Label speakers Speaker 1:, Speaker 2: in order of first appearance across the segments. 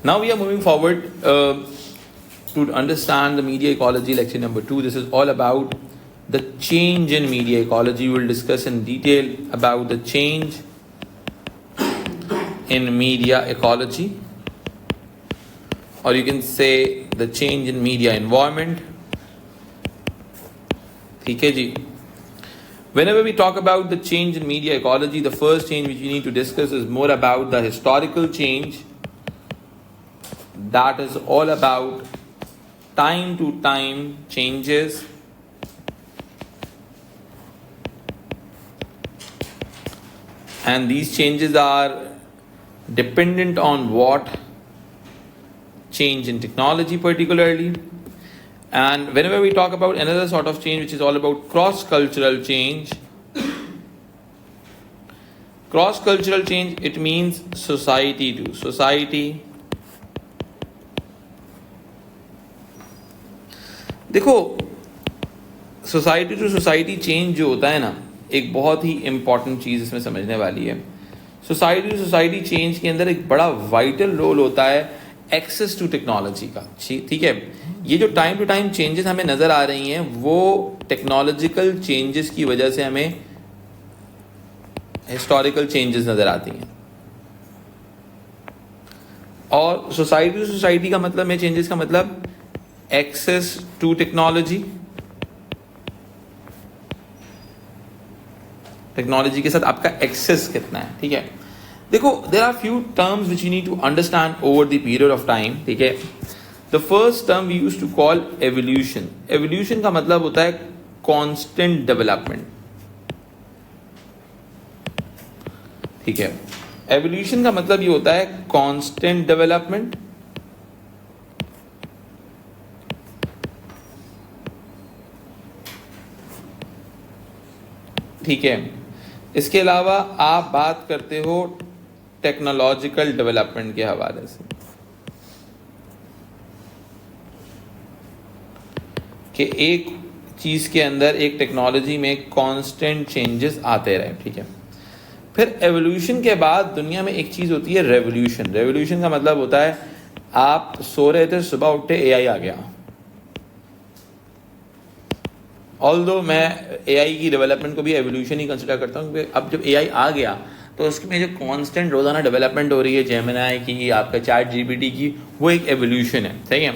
Speaker 1: Now we are moving forward to understand the media ecology lecture number 2. This is all about the change in media ecology. We will discuss in detail about the change in media ecology, or you can say the change in media environment. ठीक है जी. Whenever we talk about the change in media ecology, the first change which we need to discuss is more about the historical change. That is all about time to time changes and these changes are dependent on what? Change in technology particularly. And whenever we talk about another sort of change which is all about cross-cultural change, cross-cultural change, it means society to society. देखो, society to society change जो होता है ना, एक बहुत ही important चीज़ इसमें समझने वाली है. सोसाइटी टू सोसाइटी चेंज के अंदर एक बड़ा वाइटल रोल होता है एक्सेस टू टेक्नोलॉजी का. ठीक है, ये जो टाइम टू टाइम चेंजेस हमें नज़र आ रही हैं वो टेक्नोलॉजिकल चेंजेस की वजह से हमें हिस्टोरिकल चेंजेस नज़र आती हैं. और सोसाइटी टू सोसाइटी का मतलब है, चेंजेस का मतलब एक्सेस टू टेक्नोलॉजी, टेक्नोलॉजी के साथ आपका एक्सेस कितना है. ठीक है, देखो, there are few terms which you need to understand over the period of time. ठीक है, the first term we use to call evolution. Evolution का मतलब होता है कांस्टेंट डेवलपमेंट. ठीक है, एवोल्यूशन का मतलब ये होता है कांस्टेंट डेवलपमेंट. ठीक है, इसके अलावा आप बात करते हो टेक्नोलॉजिकल डेवलपमेंट के हवाले से कि एक चीज़ के अंदर, एक टेक्नोलॉजी में कांस्टेंट चेंजेस आते रहे. ठीक है, फिर एवोल्यूशन के बाद दुनिया में एक चीज़ होती है रेवोल्यूशन. रेवोल्यूशन का मतलब होता है आप सो रहे थे, सुबह उठे, एआई आ गया. ऑल्दो मैं एआई की डेवलपमेंट को भी एवोल्यूशन ही कंसिडर करता हूँ, क्योंकि अब जब एआई आ गया तो उसमें जो कांस्टेंट रोज़ाना डेवलपमेंट हो रही है, जेमिनी की, आपका चैट जीपीटी की, वो एक एवोल्यूशन है. सही है.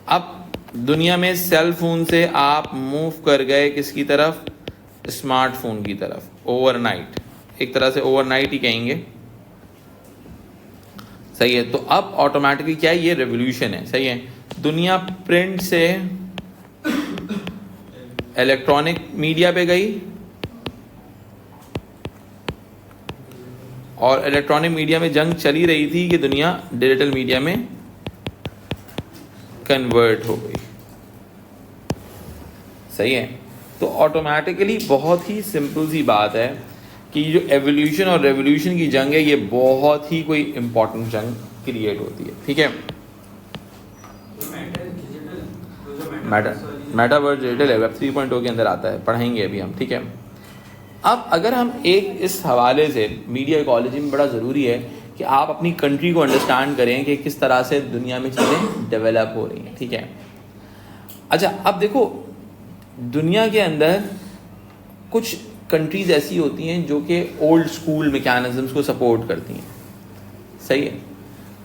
Speaker 1: अब दुनिया में सेल फोन से आप मूव कर गए किसकी तरफ? स्मार्टफोन की तरफ. ओवरनाइट, एक तरह से ओवरनाइट ही कहेंगे. सही है. तो अब ऑटोमेटिकली क्या है, ये रेवोल्यूशन है. सही है. दुनिया प्रिंट से इलेक्ट्रॉनिक मीडिया पे गई और इलेक्ट्रॉनिक मीडिया में जंग चली रही थी कि दुनिया डिजिटल मीडिया में कन्वर्ट हो गई. सही है. तो ऑटोमेटिकली बहुत ही सिंपल सी बात है कि जो एवोल्यूशन और रेवोल्यूशन की जंग है, ये बहुत ही कोई इंपॉर्टेंट जंग क्रिएट होती है. ठीक है, मेटावर्स डिजिटल है, वेब 3.0 के अंदर आता है, पढ़ेंगे अभी हम. ठीक है, अब अगर हम एक इस हवाले से, मीडिया इकोलॉजी में बड़ा ज़रूरी है कि आप अपनी कंट्री को अंडरस्टैंड करें कि किस तरह से दुनिया में चीज़ें डेवलप हो रही हैं. ठीक है, अच्छा, अब देखो, दुनिया के अंदर कुछ कंट्रीज ऐसी होती हैं जो कि ओल्ड स्कूल मैकेनिज्म्स को सपोर्ट करती हैं. सही है,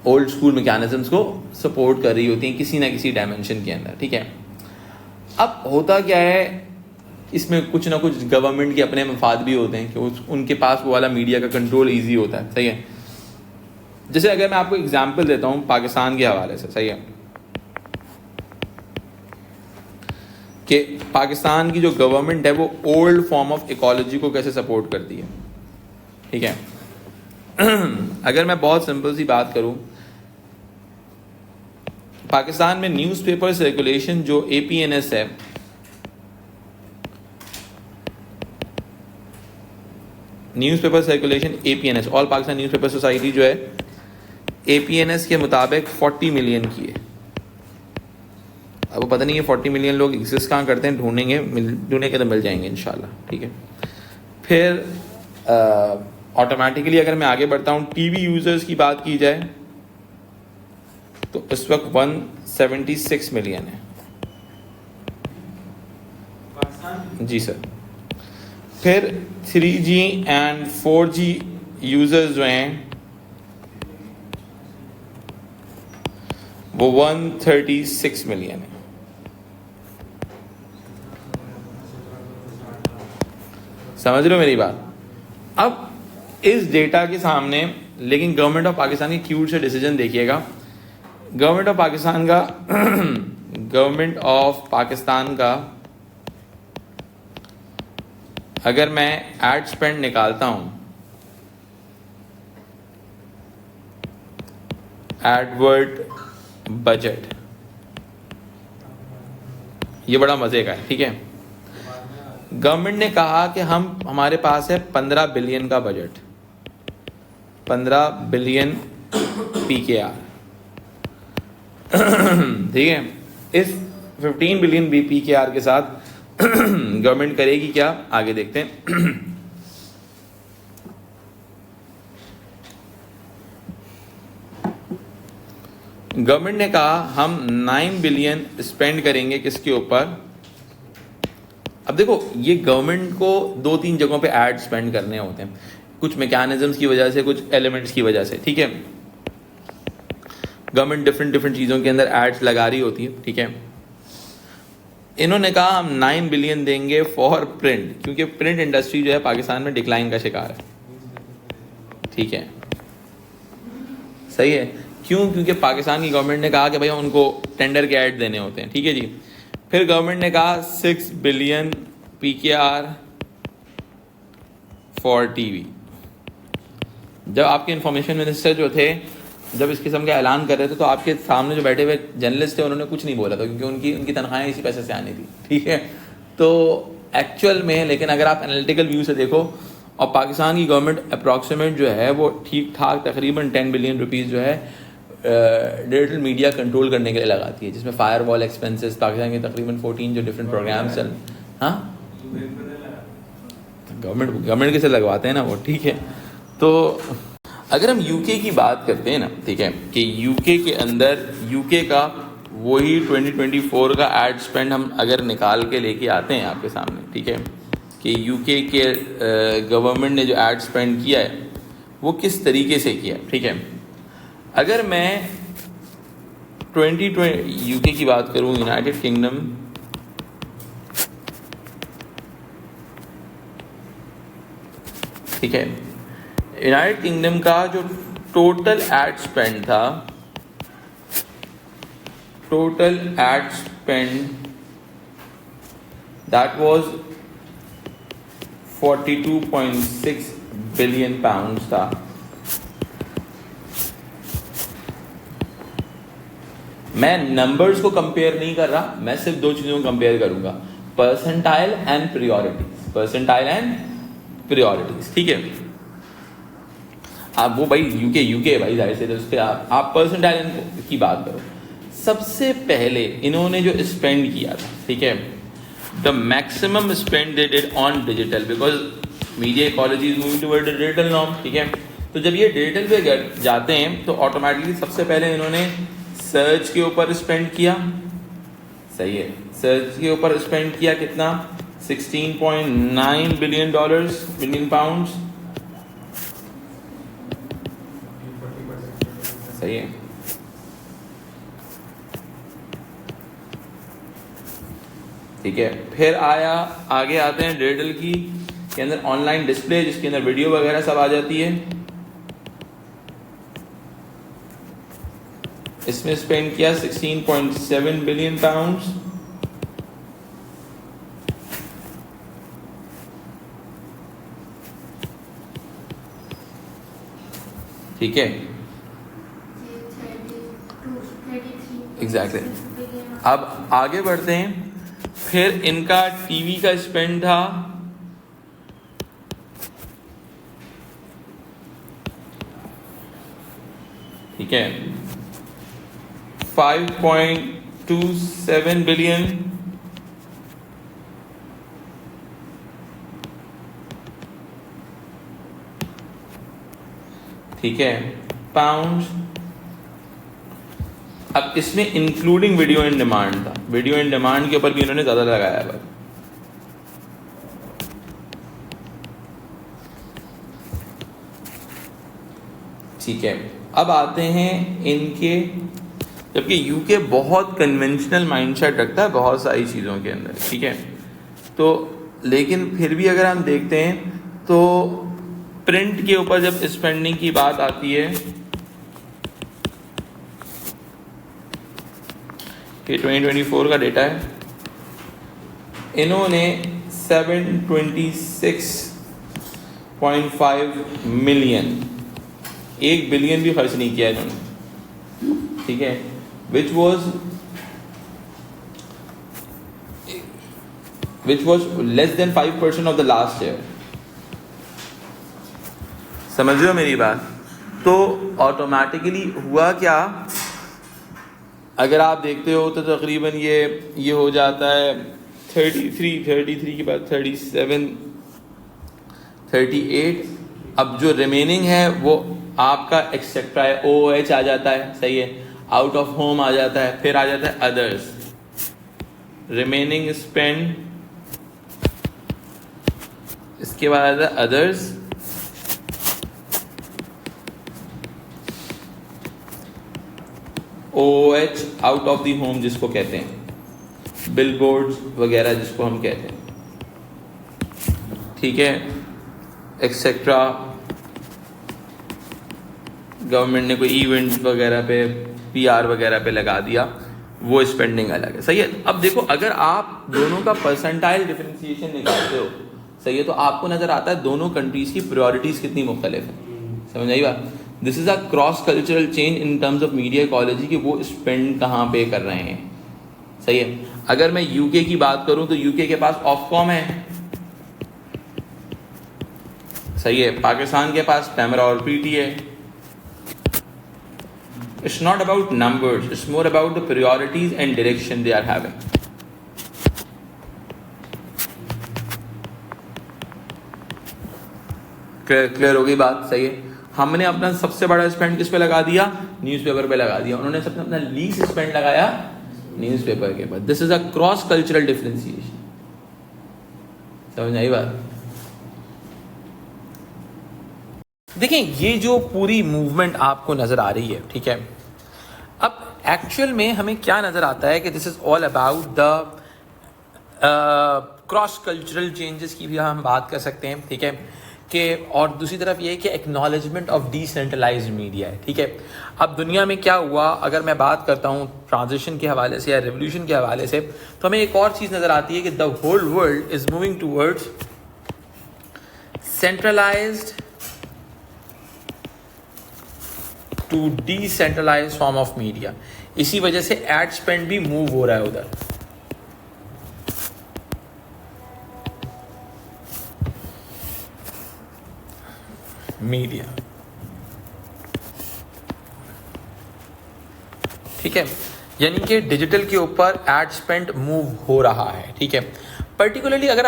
Speaker 1: ओल्ड स्कूल मैकेनिज्म्स को सपोर्ट कर रही होती हैं किसी ना किसी डायमेंशन के अंदर. ठीक है, अब होता क्या है, इसमें कुछ ना कुछ गवर्नमेंट के अपने मफाद भी होते हैं कि उनके पास वो वाला मीडिया का कंट्रोल इजी होता है. सही है. जैसे अगर मैं आपको एग्जांपल देता हूं पाकिस्तान के हवाले से. सही है, कि पाकिस्तान की जो गवर्नमेंट है वो ओल्ड फॉर्म ऑफ इकोलॉजी को कैसे सपोर्ट करती है. ठीक है, अगर मैं बहुत सिंपल सी बात करूं, पाकिस्तान में न्यूज़पेपर सर्कुलेशन जो APNS है, newspaper circulation APNS, all Pakistan newspaper society जो है, APNS के मुताबिक 40 मिलियन की है. अब पता नहीं है 40 मिलियन लोग एग्जिस्ट कहाँ करते हैं, ढूंढने के तो मिल जाएंगे इंशाल्लाह. ठीक है, फिर ऑटोमेटिकली अगर मैं आगे बढ़ता हूँ, टीवी यूजर्स की बात की जाए तो इस वक्त 176 मिलियन है जी सर। फिर 3G एंड 4G यूजर्स जो हैं वो 136 मिलियन है। समझ रहे हो मेरी बात? अब इस डेटा के सामने लेकिन गवर्नमेंट ऑफ पाकिस्तान की क्यूट से डिसीजन देखिएगा। गवर्नमेंट ऑफ पाकिस्तान का अगर मैं एड स्पेंड निकालता हूं, एडवर्ड बजट, ये बड़ा मजे का है, ठीक है। गवर्नमेंट ने कहा कि हमारे पास है 15 बिलियन का बजट, 15 बिलियन PKR, ठीक है। इस 15 बिलियन PKR के साथ गवर्नमेंट करेगी क्या, आगे देखते हैं। गवर्नमेंट ने कहा हम 9 बिलियन स्पेंड करेंगे किसके ऊपर। अब देखो ये गवर्नमेंट को 2-3 जगहों पे एड स्पेंड करने होते हैं, कुछ मैकेनिज्म्स की वजह से, कुछ एलिमेंट्स की वजह से, ठीक है। गवर्नमेंट डिफरेंट चीज़ों के अंदर एड्स लगा रही होती है, ठीक है। इन्होंने कहा हम 9 बिलियन देंगे फॉर प्रिंट, क्योंकि प्रिंट इंडस्ट्री जो है पाकिस्तान में डिक्लाइन का शिकार है, ठीक है। सही है, क्यों? क्योंकि पाकिस्तान की गवर्नमेंट ने कहा कि भाई उनको टेंडर के ऐड देने होते हैं, ठीक है जी। फिर गवर्नमेंट ने कहा 6 बिलियन PKR फॉर टीवी। जब आपके इंफॉर्मेशन मिनिस्टर जो थे, जब इस किस्म का ऐलान कर रहे थे, तो आपके सामने जो बैठे हुए जर्नलिस्ट थे उन्होंने कुछ नहीं बोला था, क्योंकि उनकी तनख्वाहें इसी पैसे से आनी थी, ठीक है। तो एक्चुअल में लेकिन अगर आप एनालिटिकल व्यू से देखो, और पाकिस्तान की गवर्नमेंट अप्रॉक्सीमेट जो है वो ठीक ठाक तकरीबन 10 बिलियन रुपीज़ जो है डिजिटल मीडिया कंट्रोल करने के लिए लगाती है, जिसमें फायर वॉल एक्सपेंसेस, पाकिस्तान के तकरीबन 14 जो डिफरेंट प्रोग्राम्स चल, हाँ गवर्नमेंट के से लगवाते हैं ना वो, ठीक है। तो अगर हम यूके की बात करते हैं ना, ठीक है, कि यूके के अंदर यूके का वही 2024 का एड स्पेंड हम अगर निकाल के लेके आते हैं आपके सामने, ठीक है, कि यूके के गवर्नमेंट ने जो एड स्पेंड किया है वो किस तरीके से किया, ठीक है। अगर मैं 2020 यूके की बात करूं, यूनाइटेड किंगडम, ठीक है, यूनाइटेड किंगडम का जो टोटल एड स्पेंड था, total ad spend that was 42.6 billion pounds था। मैं नंबर्स को कंपेयर नहीं कर रहा, मैं सिर्फ दो चीजों को कंपेयर करूंगा, percentile and priorities, percentile and priorities, ठीक है। आप वो भाई यूके भाई जाहिर से उस पे आप परसेंटाइल की बात करो। सबसे पहले इन्होंने जो स्पेंड किया था, ठीक है, the maximum spend they did on digital, because media ecology is moving toward digital norm, ठीक है। तो जब ये डिजिटल पे जाते हैं तो ऑटोमेटिकली सबसे पहले इन्होंने सर्च के ऊपर स्पेंड किया, सही है, सर्च के ऊपर स्पेंड किया कितना, 16.9 बिलियन पाउंड्स, सही है। ठीक है, फिर आगे आते हैं डिजिटल की के अंदर ऑनलाइन डिस्प्ले, जिसके अंदर वीडियो वगैरह सब आ जाती है, इसमें स्पेंड किया 16.7 बिलियन पाउंड्स, ठीक है, एग्जैक्टली। अब आगे बढ़ते हैं, फिर इनका टीवी का स्पेंड था ठीक है 5.27 बिलियन, ठीक है, पाउंड। अब इसमें इंक्लूडिंग वीडियो इन डिमांड था, वीडियो इन डिमांड के ऊपर भी इन्होंने ज़्यादा लगाया है। ठीक है, अब आते हैं इनके, जबकि यूके बहुत कन्वेंशनल माइंडसेट रखता है बहुत सारी चीज़ों के अंदर, ठीक है, तो लेकिन फिर भी अगर हम देखते हैं तो प्रिंट के ऊपर जब स्पेंडिंग की बात आती है, ये 2024 का डेटा है, इन्होंने 726.5 मिलियन, 1 बिलियन भी खर्च नहीं किया इन्होंने, ठीक है, which was less than 5% of the last year। समझ रहे हो मेरी बात? तो ऑटोमेटिकली हुआ क्या, अगर आप देखते हो तो तकरीबन ये हो जाता है 33 के बाद 37, 38, अब जो रिमेनिंग है वो आपका एक्सेट्रा है, OOH आ जाता है, सही है, आउट ऑफ होम आ जाता है, फिर आ जाता है अदर्स, रिमेनिंग स्पेंड, इसके बाद आता है others, OOH out of the home जिसको कहते हैं, बिलबोर्ड्स वगैरह जिसको हम कहते हैं, ठीक है, एक्सेट्रा, गवर्नमेंट ने कोई इवेंट वगैरह पे, PR वगैरह पे लगा दिया, वो स्पेंडिंग अलग है, सही है। अब देखो अगर आप दोनों का परसेंटाइल डिफरेंशिएशन निकालते हो, सही है, तो आपको नजर आता है दोनों कंट्रीज की प्रायोरिटीज कितनी मुख्तलिफ है, समझ आई बात? This is a cross cultural change in terms of media ecology कि वो स्पेंड कहाँ पे कर रहे हैं, सही है। अगर मैं यूके की बात करूं तो यूके के पास ऑफकॉम है, सही है, पाकिस्तान के पास टैमरा और PT है। It's not about numbers, it's more about the priorities and direction they are having। Clear हो गई बात, सही है। हमने अपना सबसे बड़ा स्पेंड किस पे लगा दिया, न्यूज़पेपर पे लगा दिया, उन्होंने सबसे अपना लीस्ट स्पेंड लगाया न्यूज़पेपर के बाद। This is a cross cultural differentiation, समझ आई बात? देखिए ये जो पूरी मूवमेंट आपको नजर आ रही है, ठीक है, अब एक्चुअल में हमें क्या नजर आता है कि this is all about the cross cultural changes की भी हम बात कर सकते हैं, ठीक है, कि और दूसरी तरफ ये है कि एक्नॉलेजमेंट ऑफ डिसेंट्रलाइज्ड मीडिया है, ठीक है। अब दुनिया में क्या हुआ, अगर मैं बात करता हूँ ट्रांजिशन के हवाले से या रेवोल्यूशन के हवाले से, तो हमें एक और चीज़ नज़र आती है कि the whole world is moving towards centralised to decentralised form of media. इसी वजह से एड स्पेंड भी मूव हो रहा है उधर। मीडिया, ठीक है, यानी कि डिजिटल के ऊपर एड स्पेंड मूव हो रहा है, ठीक है। पर्टिकुलरली अगर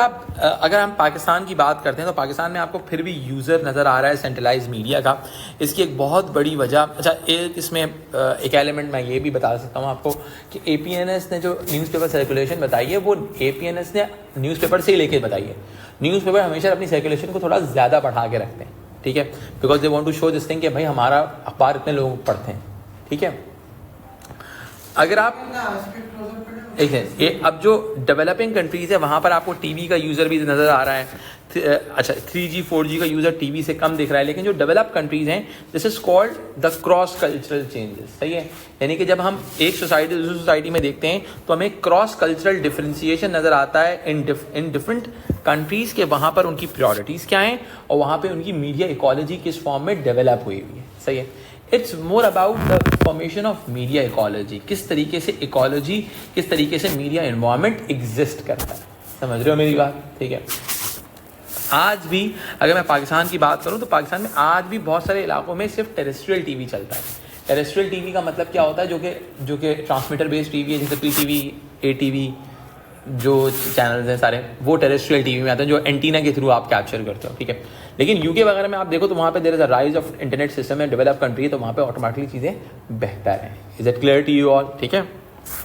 Speaker 1: हम पाकिस्तान की बात करते हैं तो पाकिस्तान में आपको फिर भी यूज़र नज़र आ रहा है सेंट्रलाइज मीडिया का। इसकी एक बहुत बड़ी वजह, अच्छा एक इसमें एक एलिमेंट मैं ये भी बता सकता हूँ आपको कि APNS ने जो न्यूज़पेपर सर्कुलेशन बताई है वो APNS ने न्यूज़पेपर से ही लेके बताई है। न्यूज़पेपर हमेशा अपनी सर्कुलेशन को थोड़ा ज़्यादा बढ़ा के रखते हैं, ठीक है, because they want to show this thing कि भाई हमारा अखबार इतने लोग पढ़ते हैं, ठीक है। अगर आप एक है ये, अब जो डेवलपिंग कंट्रीज है वहाँ पर आपको टीवी का यूज़र भी नज़र आ रहा है। अच्छा 3G 4G का यूज़र टीवी से कम दिख रहा है, लेकिन जो डेवलप कंट्रीज हैं this is called the cross cultural changes, सही है। यानी कि जब हम एक सोसाइटी दूसरी सोसाइटी में देखते हैं तो हमें क्रॉस कल्चरल डिफरेंशिएशन नज़र आता है इन डिफरेंट कंट्रीज के, वहाँ पर उनकी प्रायोरिटीज़ क्या हैं और वहाँ पर उनकी मीडिया इकोलॉजी किस फॉर्म में डेवलप हुई हुई है, सही है। It's more about the formation of media ecology, किस तरीके से इकोलॉजी, किस तरीके से मीडिया एनवायरनमेंट एग्जिस्ट करता है, समझ रहे हो मेरी बात, ठीक है। आज भी अगर मैं पाकिस्तान की बात करूं तो पाकिस्तान में आज भी बहुत सारे इलाकों में सिर्फ टेरेस्ट्रियल टीवी चलता है। टेरेस्ट्रियल टीवी का मतलब क्या होता है, जो कि ट्रांसमीटर बेस्ड टीवी है, जैसे PTV, ATV जो चैनल्स हैं सारे वो टेरेस्ट्रियल टीवी में आते हैं, जो एंटीना के थ्रू आप कैप्चर करते हो, ठीक है। लेकिन यूके वगैरह में आप देखो तो वहाँ पे there is a rise of internet system है, डेवलप कंट्री है, तो वहाँ पे ऑटोमेटिकली चीज़ें बेहतर हैं। Is it clear to you all? ठीक है।